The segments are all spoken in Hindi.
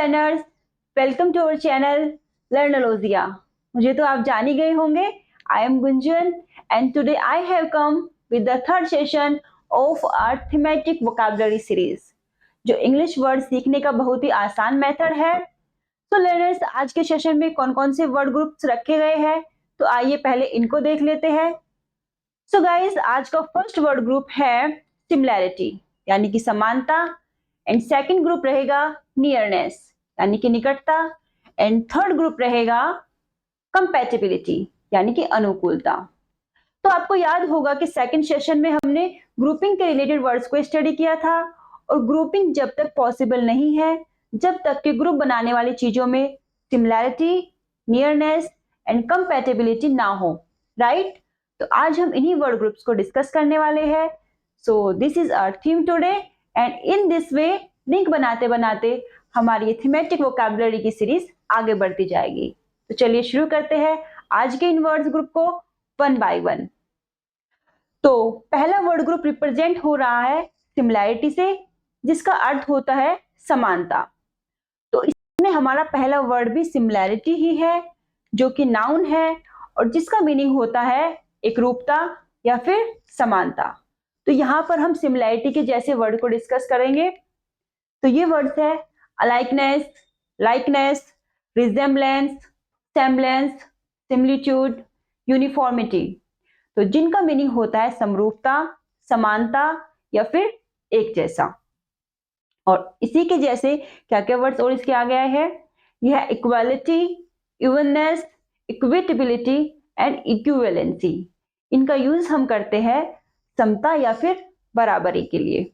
Learners, welcome to our channel Learnologia. मुझे तो आप जान ही गए होंगे। I am Gunjan and today I have come with the third session of our thematic vocabulary series, जो इंग्लिश वर्ड सीखने का बहुत ही आसान मेथड है। तो लर्नर्स, आज के सेशन में कौन कौन से वर्ड ग्रुप्स रखे गए हैं, तो आइए पहले इनको देख लेते हैं। सो गाइस, आज का फर्स्ट वर्ड ग्रुप है सिमिलैरिटी, यानी कि समानता। एंड सेकंड ग्रुप रहेगा नियरनेस, यानी कि निकटता। एंड थर्ड ग्रुप रहेगा कंपैटिबिलिटी, यानी कि अनुकूलता। तो आपको याद होगा कि सेकंड सेशन में हमने ग्रुपिंग के रिलेटेड वर्ड्स को स्टडी किया था, और ग्रुपिंग जब तक पॉसिबल नहीं है जब तक कि ग्रुप बनाने वाली चीजों में सिमिलैरिटी, नियरनेस एंड कंपैटिबिलिटी ना हो, राइट? तो आज हम इन्हीं वर्ड ग्रुप्स को डिस्कस करने वाले हैं। So this is our theme today, and in this way link बनाते बनाते हमारी ये थीमेटिक वोकैबुलरी की सीरीज आगे बढ़ती जाएगी। तो चलिए शुरू करते हैं आज के इन वर्ड्स ग्रुप को वन बाय वन। तो पहला वर्ड ग्रुप रिप्रेजेंट हो रहा है सिमिलैरिटी से, जिसका अर्थ होता है समानता। तो इसमें हमारा पहला वर्ड भी सिमिलैरिटी ही है, जो कि नाउन है और जिसका मीनिंग होता है एकरूपता या फिर समानता। तो यहाँ पर हम सिमिलैरिटी के जैसे वर्ड को डिस्कस करेंगे। तो ये वर्ड्स है अलाइकनेस, likeness, resemblance, semblance, similitude, uniformity. तो जिनका मीनिंग होता है समरूपता, समानता या फिर एक जैसा। और इसी के जैसे क्या क्या वर्ड्स और इसके आगे आए हैं, यह है इक्वालिटी, इवननेस, इक्विटेबिलिटी एंड इक्विवेलेंसी। इनका यूज हम करते हैं समता या फिर बराबरी के लिए।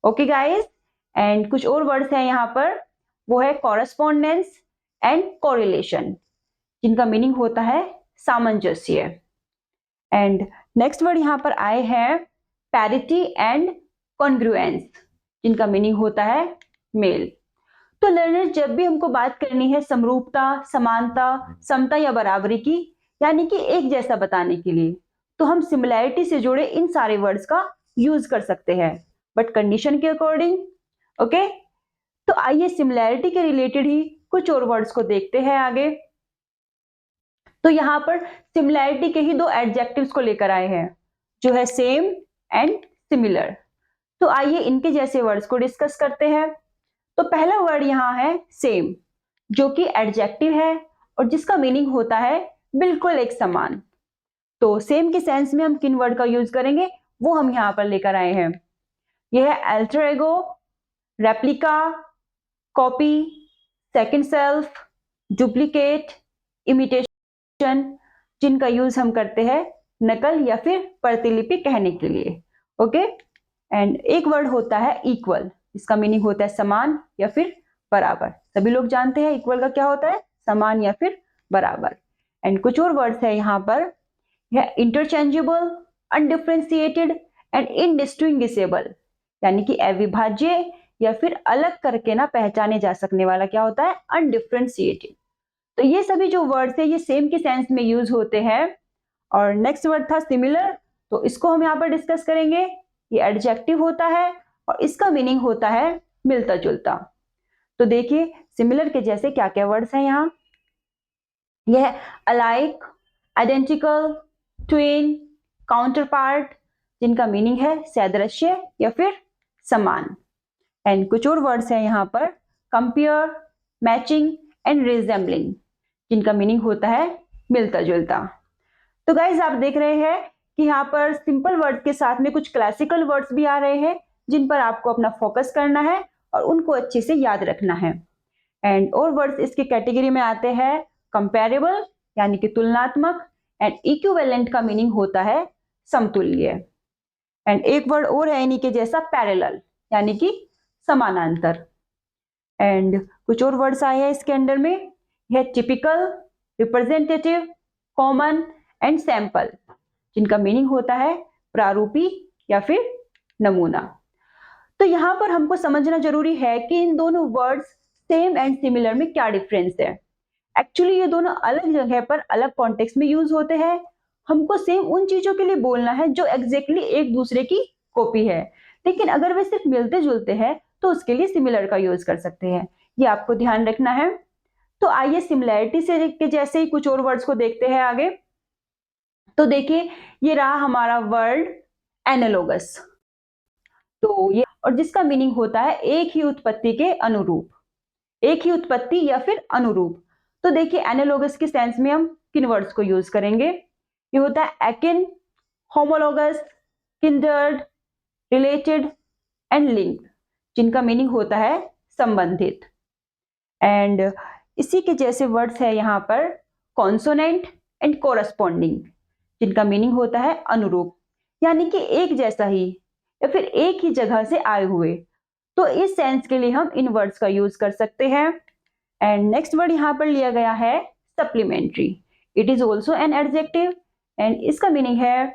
ओके गाइस, एंड कुछ और वर्ड्स हैं यहाँ पर, वो है कॉरेस्पॉन्डेंस एंड कोरिलेशन, जिनका मीनिंग होता है सामंजस्य। एंड नेक्स्ट वर्ड यहाँ पर आए हैं पैरिटी एंड कॉन्ग्रुएंस, जिनका मीनिंग होता है मेल। तो लर्नर्स, जब भी हमको बात करनी है समरूपता, समानता, समता या बराबरी की, यानी कि एक जैसा बताने के लिए, तो हम सिमिलैरिटी से जुड़े इन सारे वर्ड्स का यूज कर सकते हैं, बट कंडीशन के अकॉर्डिंग। ओके, तो आइए सिमिलैरिटी के रिलेटेड ही कुछ और वर्ड्स को देखते हैं आगे। तो यहाँ पर सिमिलैरिटी के ही दो एडजेक्टिव्स को लेकर आए हैं, जो है सेम एंड सिमिलर। तो आइए इनके जैसे वर्ड्स को डिस्कस करते हैं। तो पहला वर्ड यहाँ है सेम, जो कि एडजेक्टिव है और जिसका मीनिंग होता है बिल्कुल एक समान। तो सेम के सेंस में हम किन वर्ड का यूज करेंगे वो हम यहाँ पर लेकर आए हैं। यह है अल्टर एगो, replica, copy, second self, duplicate, imitation, जिनका यूज हम करते हैं नकल या फिर प्रतिलिपि कहने के लिए। ओके, एंड एक वर्ड होता है इक्वल, इसका मीनिंग होता है समान या फिर बराबर। सभी लोग जानते हैं इक्वल का क्या होता है, समान या फिर बराबर। एंड कुछ और वर्ड्स है यहाँ पर, यह इंटरचेंजेबल, अनडिफरेंशिएटेड एंड इनडिस्टिंग्विशेबल, यानी कि अविभाज्य या फिर अलग करके ना पहचाने जा सकने वाला क्या होता है, अनडिफरेंशिएटेड। तो ये सभी जो वर्ड्स है ये सेम के सेंस में यूज होते हैं। और नेक्स्ट वर्ड था सिमिलर, तो इसको हम यहाँ पर डिस्कस करेंगे। ये एडजेक्टिव होता है और इसका मीनिंग होता है मिलता जुलता। तो देखिए सिमिलर के जैसे क्या क्या वर्ड्स हैं यहाँ, यह अलाइक, आइडेंटिकल, ट्विन, काउंटरपार्ट, जिनका मीनिंग है सदृश्य या फिर समान। एंड कुछ और वर्ड्स हैं यहाँ पर, कंपेयर, मैचिंग एंड रिजेम्बलिंग, जिनका मीनिंग होता है मिलता जुलता। तो गाइज आप देख रहे हैं कि यहाँ पर सिंपल वर्ड्स के साथ में कुछ क्लासिकल वर्ड्स भी आ रहे हैं, जिन पर आपको अपना फोकस करना है और उनको अच्छे से याद रखना है। एंड और वर्ड्स इसके कैटेगरी में आते हैं कंपेरेबल, यानी कि तुलनात्मक, एंड इक्विवेलेंट का मीनिंग होता है समतुल्य। एंड एक वर्ड और है इन्हीं के जैसा पैरेलल, यानी कि समानांतर। एंड कुछ और वर्ड्स आए हैं इसके अंडर में, यह typical, representative, common and sample, जिनका मीनिंग होता है प्रारूपी या फिर नमूना। तो यहाँ पर हमको समझना जरूरी है कि इन दोनों वर्ड्स सेम एंड सिमिलर में क्या डिफरेंस है। एक्चुअली ये दोनों अलग जगह पर अलग कॉन्टेक्स्ट में यूज होते हैं। हमको सेम उन चीजों के लिए बोलना है जो एग्जैक्टली एक दूसरे की कॉपी है, लेकिन अगर वे सिर्फ मिलते जुलते हैं तो उसके लिए सिमिलर का यूज कर सकते हैं। ये आपको ध्यान रखना है। तो आइए सिमिलैरिटी से के जैसे ही कुछ और वर्ड्स को देखते हैं आगे। तो देखिए ये रहा हमारा वर्ड एनालोगस। तो ये और जिसका मीनिंग होता है एक ही उत्पत्ति के अनुरूप, एक ही उत्पत्ति या फिर अनुरूप। तो देखिए एनालोगस के सेंस में हम किन वर्ड्स को यूज करेंगे। ये होता है Eakin, homologous, kindred, related and linked, जिनका मीनिंग होता है संबंधित। एंड इसी के जैसे वर्ड्स है यहाँ पर कॉन्सोनेंट एंड कोरस्पॉन्डिंग, जिनका मीनिंग होता है अनुरूप, यानी कि एक जैसा ही या फिर एक ही जगह से आए हुए। तो इस सेंस के लिए हम इन वर्ड्स का यूज कर सकते हैं। एंड नेक्स्ट वर्ड यहाँ पर लिया गया है supplementary. It is also an adjective and इसका मीनिंग है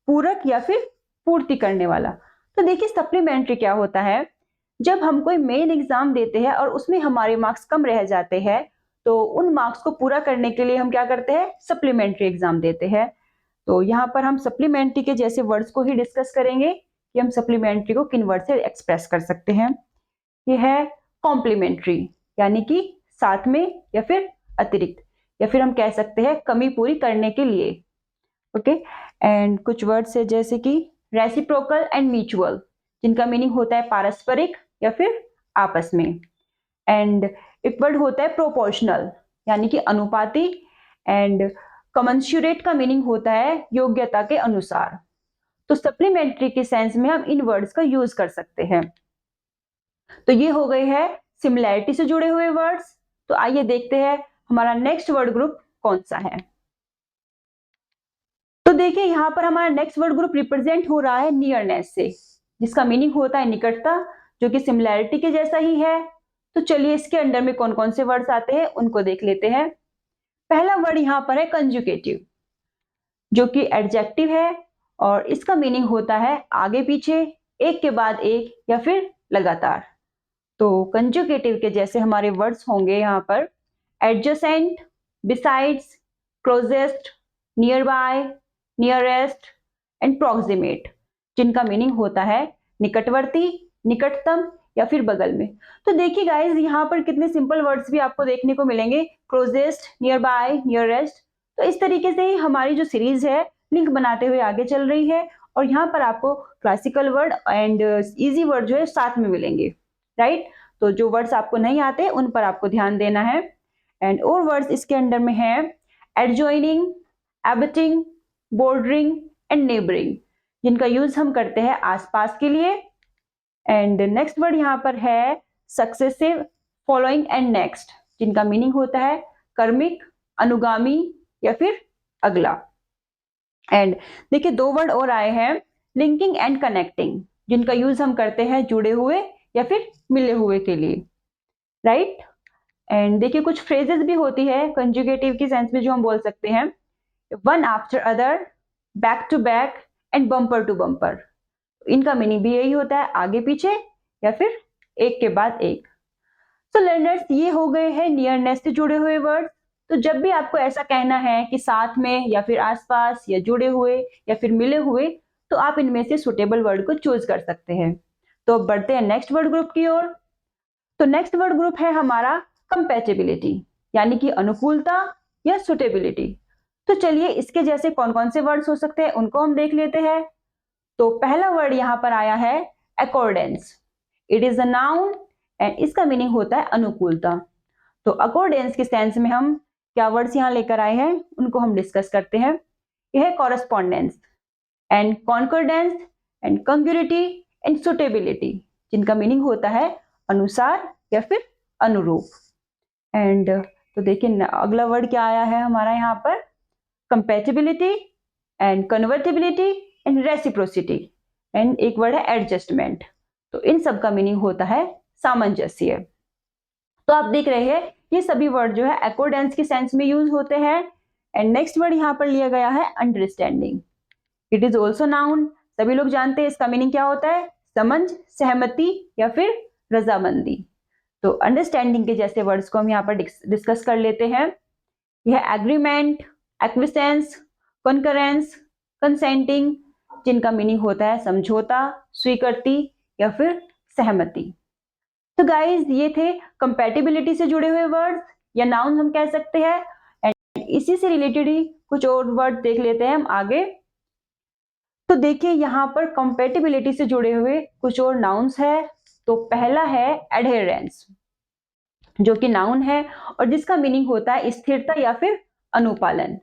पूरक या फिर पूर्ति करने वाला। तो देखिए सप्लीमेंट्री क्या होता है, जब हम कोई मेन एग्जाम देते हैं और उसमें हमारे मार्क्स कम रह जाते हैं, तो उन मार्क्स को पूरा करने के लिए हम क्या करते हैं, सप्लीमेंट्री एग्जाम देते हैं। तो यहाँ पर हम सप्लीमेंट्री के जैसे वर्ड्स को ही डिस्कस करेंगे कि हम सप्लीमेंट्री को किन वर्ड से एक्सप्रेस कर सकते हैं। ये है कॉम्प्लीमेंट्री, यानी कि साथ में या फिर अतिरिक्त, या फिर हम कह सकते हैं कमी पूरी करने के लिए। ओके एंड कुछ वर्ड्स है जैसे कि रेसिप्रोकल एंड म्यूचुअल, जिनका मीनिंग होता है पारस्परिक या फिर आपस में। एंड एक वर्ड होता है प्रोपोर्शनल, यानी कि अनुपाती। एंड कमेंसुरेट का मीनिंग होता है योग्यता के अनुसार। तो सप्लीमेंट्री के सेंस में हम इन वर्ड्स का यूज कर सकते हैं। तो ये हो गए हैं सिमिलैरिटी से जुड़े हुए वर्ड्स। तो आइए देखते हैं हमारा नेक्स्ट वर्ड ग्रुप कौन सा है। तो देखिए यहाँ पर हमारा नेक्स्ट वर्ड ग्रुप रिप्रेजेंट हो रहा है नियरनेस से, जिसका मीनिंग होता है निकटता, जो कि सिमिलैरिटी के जैसा ही है। तो चलिए इसके अंडर में कौन कौन से वर्ड्स आते हैं उनको देख लेते हैं। पहला वर्ड यहाँ पर है कंजुगेटिव, जो कि एडजेक्टिव है और इसका मीनिंग होता है आगे पीछे, एक के बाद एक या फिर लगातार। तो कंजुगेटिव के जैसे हमारे वर्ड्स होंगे यहाँ पर adjacent, besides, closest, near by, nearest and proximate, जिनका मीनिंग होता है निकटवर्ती, निकटतम या फिर बगल में। तो देखिए गाइस यहाँ पर कितने सिंपल वर्ड्स भी आपको देखने को मिलेंगे, क्लोजेस्ट, नियर बाय, नियरेस्ट। तो इस तरीके से ही हमारी जो सीरीज है लिंक बनाते हुए आगे चल रही है, और यहाँ पर आपको classical word and easy word जो है साथ में मिलेंगे, राइट। तो जो वर्ड्स आपको नहीं आते उन पर आपको ध्यान देना है। एंड और वर्ड्स इसके अंडर में है एडजॉइनिंग, एबटिंग, बॉर्डरिंग एंड नेबरिंग, जिनका यूज हम करते हैं आसपास के लिए। एंड नेक्स्ट वर्ड यहाँ पर है सक्सेसिव, फॉलोइंग एंड नेक्स्ट, जिनका मीनिंग होता है कर्मिक, अनुगामी या फिर अगला। एंड देखिए दो वर्ड और आए हैं लिंकिंग एंड कनेक्टिंग, जिनका यूज हम करते हैं जुड़े हुए या फिर मिले हुए के लिए, राइट। एंड देखिए कुछ फ्रेजेस भी होती है कंजुगेटिव की सेंस में जो हम बोल सकते हैं one after other, back to back and bumper to bumper. इनका मीनिंग भी यही होता है आगे पीछे या फिर एक के बाद एक। तो लर्नर्स ये हो गए हैं नियरनेस से जुड़े हुए वर्ड। तो जब भी आपको ऐसा कहना है कि साथ में या फिर आसपास या जुड़े हुए या फिर मिले हुए, तो आप इनमें से सुटेबल वर्ड को चूज कर सकते हैं। तो अब बढ़ते हैं नेक्स्ट वर्ड ग्रुप की ओर। तो नेक्स्ट वर्ड ग्रुप है हमारा कंपैटिबिलिटी, यानी कि अनुकूलता या सुटेबिलिटी। तो चलिए इसके जैसे कौन कौन से वर्ड्स हो सकते हैं उनको हम देख लेते हैं। तो पहला वर्ड यहाँ पर आया है accordance. It is a noun and इसका मीनिंग होता है अनुकूलता। तो अकॉर्डेंस के सेंस में हम क्या वर्ड्स यहाँ लेकर आए हैं उनको हम डिस्कस करते हैं। यह है correspondence and concordance and congruity and suitability, जिनका मीनिंग होता है अनुसार या फिर अनुरूप। एंड तो देखिए अगला वर्ड क्या आया है हमारा यहाँ पर compatibility and convertibility and reciprocity, and एक वर्ड है एडजस्टमेंट। तो इन सब का मीनिंग होता है सामंजस्य। तो आप देख रहे हैं ये सभी वर्ड जो है अकॉर्डेंस के सेंस में यूज होते हैं। एंड नेक्स्ट वर्ड यहाँ पर लिया गया है understanding. It is also noun, सभी लोग जानते हैं इसका मीनिंग क्या होता है, समझ, सहमति या फिर रजामंदी। तो अंडरस्टैंडिंग के जैसे वर्ड्स को हम यहाँ पर डिस्कस कर लेते हैं। यह एग्रीमेंट, एक्विसेंस, कॉन्करेंस, कंसेंटिंग, जिनका मीनिंग होता है समझौता, स्वीकृति या फिर सहमति। तो गाइज ये थे कंपैटिबिलिटी से जुड़े हुए वर्ड्स या नाउन हम कह सकते हैं। एंड इसी से रिलेटेड ही कुछ और वर्ड देख लेते हैं हम आगे। तो देखिए यहाँ पर कंपैटिबिलिटी से जुड़े हुए कुछ और नाउन्स है। तो पहला है एडहेरेंस, जो कि नाउन है और जिसका मीनिंग होता है स्थिरता या फिर अनुपालन।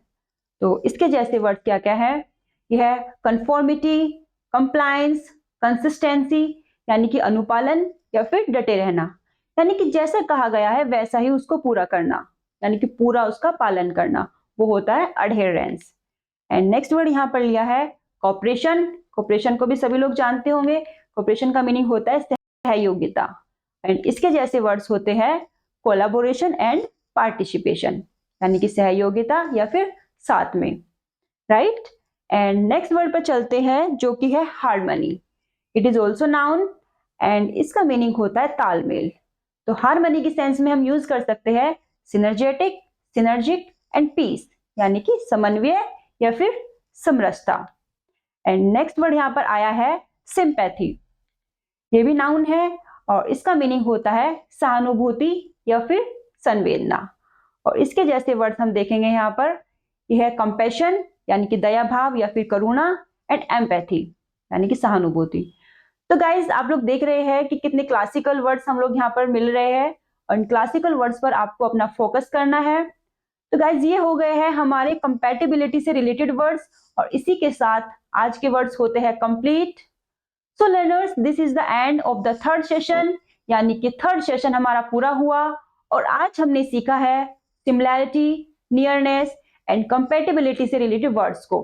तो इसके जैसे वर्ड क्या क्या है, यह है कंफॉर्मिटी, कंप्लायंस, कंसिस्टेंसी यानी कि अनुपालन या फिर डटे रहना, यानी कि जैसा कहा गया है वैसा ही उसको पूरा करना, यानी कि पूरा उसका पालन करना, वो होता है अडहेरेंस। एंड नेक्स्ट वर्ड यहाँ पर लिया है कॉपरेशन। कॉपरेशन को भी सभी लोग जानते होंगे। कॉपरेशन का मीनिंग होता है सहयोगिता। एंड इसके जैसे वर्ड्स होते हैं कोलैबोरेशन एंड पार्टिसिपेशन, यानी कि सहयोगिता या फिर साथ में, राइट। एंड नेक्स्ट वर्ड पर चलते हैं जो कि है harmony. It is also noun and इसका मीनिंग होता है तालमेल। तो हार्मनी की सेंस में हम यूज कर सकते हैं सिनर्जेटिक, सिनर्जिक एंड पीस, यानी कि समन्वय या फिर समरसता। एंड नेक्स्ट वर्ड यहाँ पर आया है सिंपैथी। ये भी नाउन है और इसका मीनिंग होता है सहानुभूति या फिर संवेदना। और इसके जैसे वर्ड्स हम देखेंगे यहाँ पर, यह है कंपैशन यानी कि दया भाव या फिर करुणा, एंड एम्पैथी यानी कि सहानुभूति। तो गाइज आप लोग देख रहे हैं कि कितने क्लासिकल वर्ड्स हम लोग यहाँ पर मिल रहे हैं और इन क्लासिकल वर्ड्स पर आपको अपना फोकस करना है। तो गाइज ये हो गए हैं हमारे कंपैटिबिलिटी से रिलेटेड वर्ड्स और इसी के साथ आज के वर्ड्स होते हैं complete. So learners, this is the end of the third session, यानी कि थर्ड सेशन हमारा पूरा हुआ और आज हमने सीखा है सिमिलैरिटी, नियरनेस एंड कंपैटिबिलिटी से रिलेटेड वर्ड्स को।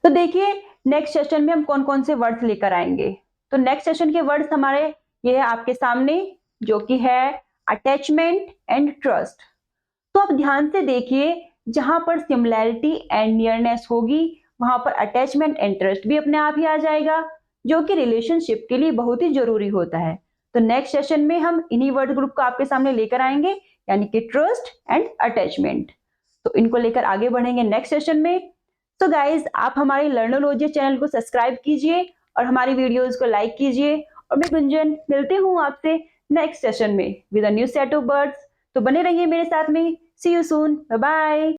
तो देखिए नेक्स्ट सेशन में हम कौन कौन से वर्ड्स लेकर आएंगे। तो नेक्स्ट सेशन के वर्ड्स हमारे ये है आपके सामने, जो कि है अटैचमेंट एंड ट्रस्ट। तो आप ध्यान से देखिए, जहां पर सिमिलैरिटी एंड नियरनेस होगी वहां पर अटैचमेंट एंड ट्रस्ट भी अपने आप ही आ जाएगा, जो कि रिलेशनशिप के लिए बहुत ही जरूरी होता है। तो नेक्स्ट सेशन में हम इन्हीं वर्ड ग्रुप को आपके सामने लेकर आएंगे, यानी कि ट्रस्ट एंड अटैचमेंट। तो इनको लेकर आगे बढ़ेंगे नेक्स्ट सेशन में। तो गाइज आप हमारे लर्नोलॉजी चैनल को सब्सक्राइब कीजिए और हमारी वीडियोस को लाइक कीजिए। और मैं गुंजन मिलती हूँ आपसे नेक्स्ट सेशन में with a new set of words. तो बने रहिए मेरे साथ में। सी यू सून, बाय बाय।